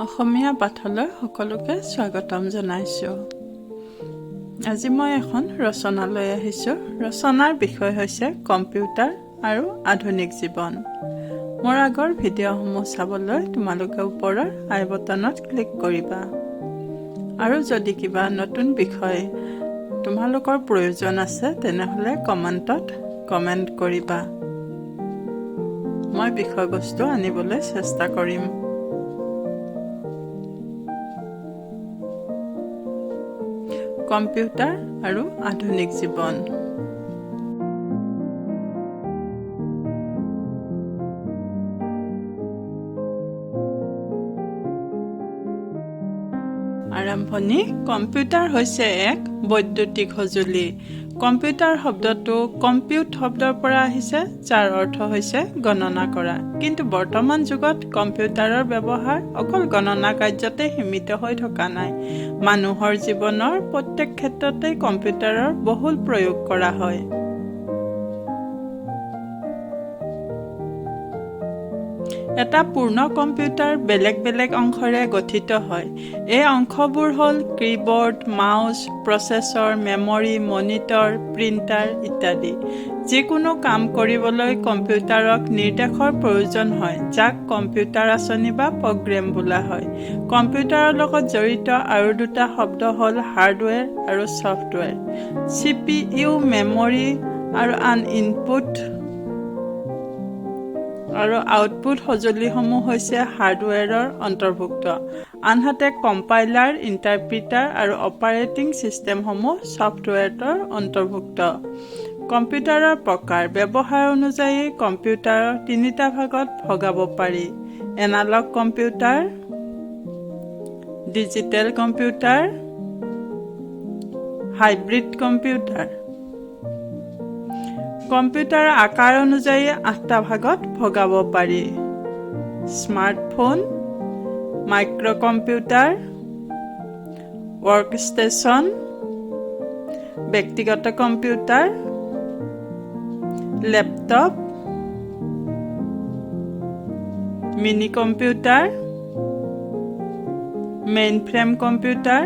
অসমীয়া পাঠলৈ সকলোকে স্বাগতম জনাইছোঁ। আজি মই এখন ৰচনা লৈ আহিছোঁ। ৰচনাৰ বিষয় হৈছে কম্পিউটাৰ আৰু আধুনিক জীৱন। মোৰ আগৰ ভিডিঅ'সমূহ চাবলৈ তোমালোকে ওপৰৰ আই বটনত ক্লিক কৰিবা। আৰু যদি কিবা নতুন বিষয় তোমালোকৰ প্ৰয়োজন আছে তেনেহ'লে কমেণ্টত কমেণ্ট কৰিবা। মই বিষয়বস্তু আনিবলৈ চেষ্টা কৰিম। কম্পিউটাৰ আৰু আধুনিক জীৱন। আৰম্ভণি। কম্পিউটাৰ হৈছে এক বৈদ্যুতিক সঁজুলি। কম্পিউটাৰ শব্দটো কম্পিউট শব্দৰ পৰা আহিছে, যাৰ অৰ্থ হৈছে গণনা কৰা। কিন্তু বৰ্তমান যুগত কম্পিউটাৰৰ ব্যৱহাৰ অকল গণনা কাৰ্যতে সীমিত হৈ থকা নাই। মানুহৰ জীৱনৰ প্ৰত্যেক ক্ষেত্ৰতে কম্পিউটাৰৰ বহুল প্ৰয়োগ কৰা হয়। এটা পূৰ্ণ কম্পিউটাৰ বেলেগ বেলেগ অংশৰে গঠিত হয়। এই অংশবোৰ হ'ল keyboard, mouse, processor, memory, monitor, printer ইত্যাদি। যিকোনো কাম কৰিবলৈ কম্পিউটাৰক নিৰ্দেশৰ প্ৰয়োজন হয়, যাক কম্পিউটাৰ আঁচনি বা প্ৰগ্ৰেম বোলা হয়। কম্পিউটাৰৰ লগত জড়িত আৰু দুটা শব্দ হ'ল হাৰ্ডৱেৰ আৰু ছফ্টৱেৰ। CPU, মেমৰি আৰু আন ইনপুট আৰু আউটপুট সঁজুলিসমূহ হৈছে হাৰ্ডৱেৰৰ অন্তৰ্ভুক্ত। আনহাতে কম্পাইলাৰ, ইণ্টাৰপ্ৰিটাৰ আৰু অপাৰেটিং চিষ্টেমসমূহ ছফ্টৱেৰৰ অন্তৰ্ভুক্ত। কম্পিউটাৰৰ প্ৰকাৰ। ব্যৱহাৰ অনুযায়ী কম্পিউটাৰৰ তিনিটা ভাগত ভগাব পাৰি: analog computer, digital computer, hybrid computer. কম্পিউটাৰৰ আকাৰ অনুযায়ী 8টা ভাগত ভগাব পাৰি: স্মাৰ্টফোন, মাইক্ৰকম্পিউটাৰ, ৱৰ্কষ্টেচন, ব্যক্তিগত computer, laptop, mini computer, mainframe computer,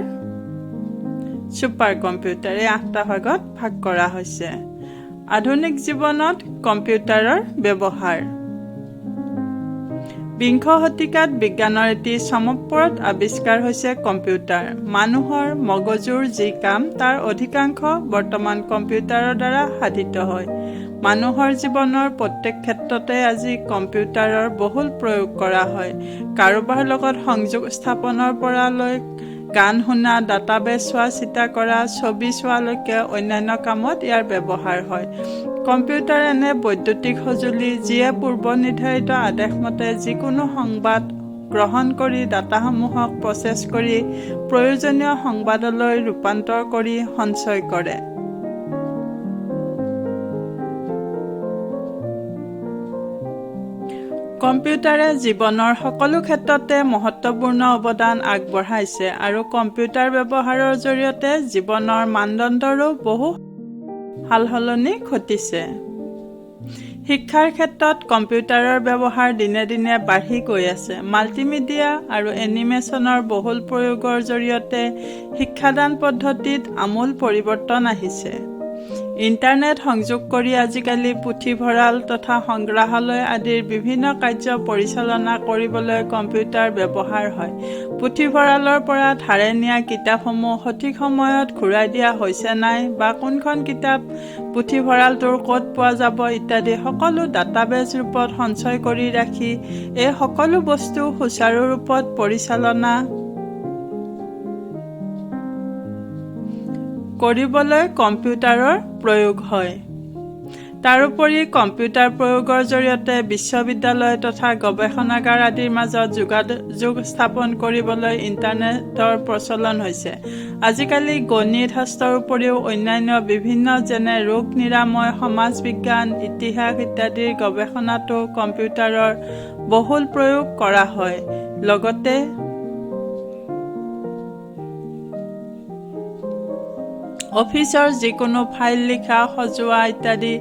super computer. এই 8টা ভাগত ভাগ কৰা হৈছে। আধুনিক জীৱনত কম্পিউটাৰৰ ব্যৱহাৰ। বিংশ শতিকাত বিজ্ঞানৰ এটি চমকপ্ৰদ আৱিষ্কাৰ হৈছে কম্পিউটাৰ। মানুহৰ মগজুৰ যি কাম তাৰ অধিকাংশ বৰ্তমান কম্পিউটাৰৰ দ্বাৰা সাধিত হয়। মানুহৰ জীৱনৰ প্ৰত্যেক ক্ষেত্ৰতে আজি কম্পিউটাৰৰ বহুল প্ৰয়োগ কৰা হয়। কাৰোবাৰ লগত সংযোগ স্থাপনৰ পৰা লৈ গান শুনা, ডাটাবেছ চোৱা-চিতা কৰা, ছবি চোৱালৈকে অন্যান্য কামত ইয়াৰ ব্যৱহাৰ হয়। কম্পিউটাৰ এনে বৈদ্যুতিক সঁজুলি যিয়ে পূৰ্বনিৰ্ধাৰিত আদেশমতে যিকোনো সংবাদ গ্ৰহণ কৰি ডাটাসমূহক প্ৰচেছ কৰি প্ৰয়োজনীয় সংবাদলৈ ৰূপান্তৰ কৰি সঞ্চয় কৰে। কম্পিউটাৰে জীৱনৰ সকলো ক্ষেত্ৰতে মহত্বপূৰ্ণ অৱদান আগবঢ়াইছে আৰু কম্পিউটাৰ ব্যৱহাৰৰ জৰিয়তে জীৱনৰ মানদণ্ডৰো বহু সালসলনি ঘটিছে। শিক্ষাৰ ক্ষেত্ৰত কম্পিউটাৰৰ ব্যৱহাৰ দিনে দিনে বাঢ়ি গৈ আছে। মাল্টিমিডিয়া আৰু এনিমেশ্যনৰ বহুল প্ৰয়োগৰ জৰিয়তে শিক্ষাদান পদ্ধতিত আমূল পৰিৱৰ্তন আহিছে। ইণ্টাৰনেট সংযোগ কৰি আজিকালি পুথিভঁৰাল তথা সংগ্ৰহালয় আদিৰ বিভিন্ন কাৰ্য পৰিচালনা কৰিবলৈ কম্পিউটাৰ ব্যৱহাৰ হয়। পুথিভঁৰালৰ পৰা ধাৰে নিয়া কিতাপসমূহ সঠিক সময়ত ঘূৰাই দিয়া হৈছে নাই বা কোনখন কিতাপ পুথিভঁৰালটোৰ ক'ত পোৱা যাব ইত্যাদি সকলো ডাটাবেছ ৰূপত সঞ্চয় কৰি ৰাখি এই সকলো বস্তু সুচাৰু ৰূপত পৰিচালনা কৰিবলৈ কম্পিউটাৰৰ প্ৰয়োগ হয়। তাৰোপৰি কম্পিউটাৰ প্ৰয়োগৰ জৰিয়তে বিশ্ববিদ্যালয় তথা গৱেষণাগাৰ আদিৰ মাজত যোগাযোগ স্থাপন কৰিবলৈ ইণ্টাৰনেটৰ প্ৰচলন হৈছে। আজিকালি গণিত শাস্ত্ৰৰ উপৰিও অন্যান্য বিভিন্ন যেনে ৰোগ নিৰাময়, সমাজ বিজ্ঞান, ইতিহাস ইত্যাদিৰ গৱেষণাতো কম্পিউটাৰৰ বহুল প্ৰয়োগ কৰা হয়। লগতে অফিচৰ যিকোনো ফাইল লিখা, সজোৱা ইত্যাদি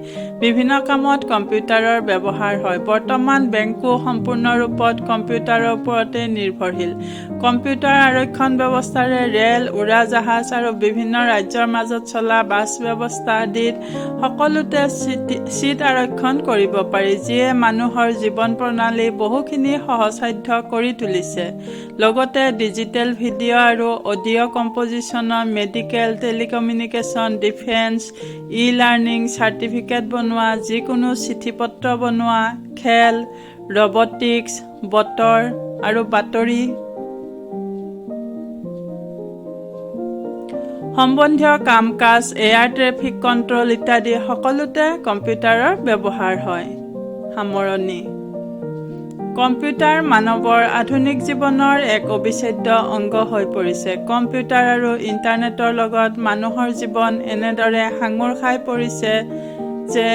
বিভিন্ন কামত কম্পিউটাৰৰ ব্যৱহাৰ হয়। বৰ্তমান বেংকো সম্পূৰ্ণৰূপত কম্পিউটাৰৰ ওপৰতে নিৰ্ভৰশীল। কম্পিউটাৰ আৰক্ষণ ব্যৱস্থাৰে ৰেল, উৰাজাহাজ আৰু বিভিন্ন ৰাজ্যৰ মাজত চলা বাছ ব্যৱস্থা আদিত সকলোতে চিট আৰক্ষণ কৰিব পাৰি, যিয়ে মানুহৰ জীৱন প্ৰণালী বহুখিনি সহজসাধ্য কৰি তুলিছে। লগতে ডিজিটেল ভিডিঅ' আৰু অডিঅ' কম্প'জিশ্যনৰ, medical, telecommunication, defence, e-learning, certificate বনোৱা, যিকোনো চিঠিপত্ৰ বনোৱা, খেল, ৰবটিক্স, বতৰ আৰু বাতৰি সম্বন্ধীয় কাম-কাজ, এয়াৰ ট্ৰেফিক কণ্ট্ৰল ইত্যাদি সকলোতে কম্পিউটাৰৰ ব্যৱহাৰ হয়। সামৰণি। কম্পিউটাৰ মানৱৰ আধুনিক জীৱনৰ এক অবিচ্ছেদ্য অংগ হৈ পৰিছে। কম্পিউটাৰ আৰু ইণ্টাৰনেটৰ লগত মানুহৰ জীৱন এনেদৰে সাঙুৰ খাই পৰিছে যে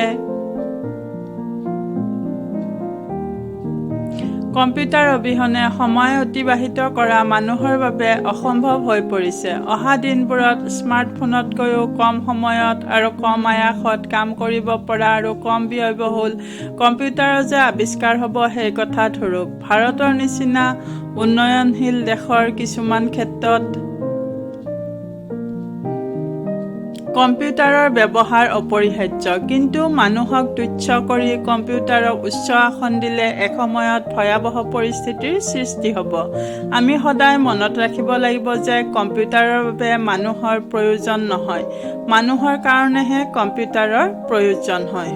কম্পিউটাৰ অবিহনে সময় অতিবাহিত কৰা মানুহৰ বাবে অসম্ভৱ হৈ পৰিছে। অহা দিনবোৰত স্মাৰ্টফোনতকৈও কম সময়ত আৰু কম আয়াসত কাম কৰিব পৰা আৰু কম ব্যয়বহুল কম্পিউটাৰৰ যে আৱিষ্কাৰ হ'ব সেই কথা ধৰক। ভাৰতৰ নিচিনা উন্নয়নশীল দেশৰ কিছুমান ক্ষেত্ৰত কম্পিউটাৰৰ ব্যৱহাৰ অপৰিহাৰ্য, কিন্তু মানুহক তুচ্ছ কৰি কম্পিউটাৰক উচ্চ আসন দিলে এসময়ত ভয়াৱহ পৰিস্থিতিৰ সৃষ্টি হ'ব। আমি সদায় মনত ৰাখিব লাগিব যে কম্পিউটাৰৰ বাবে মানুহৰ প্ৰয়োজন নহয়, মানুহৰ কাৰণেহে কম্পিউটাৰৰ প্ৰয়োজন হয়।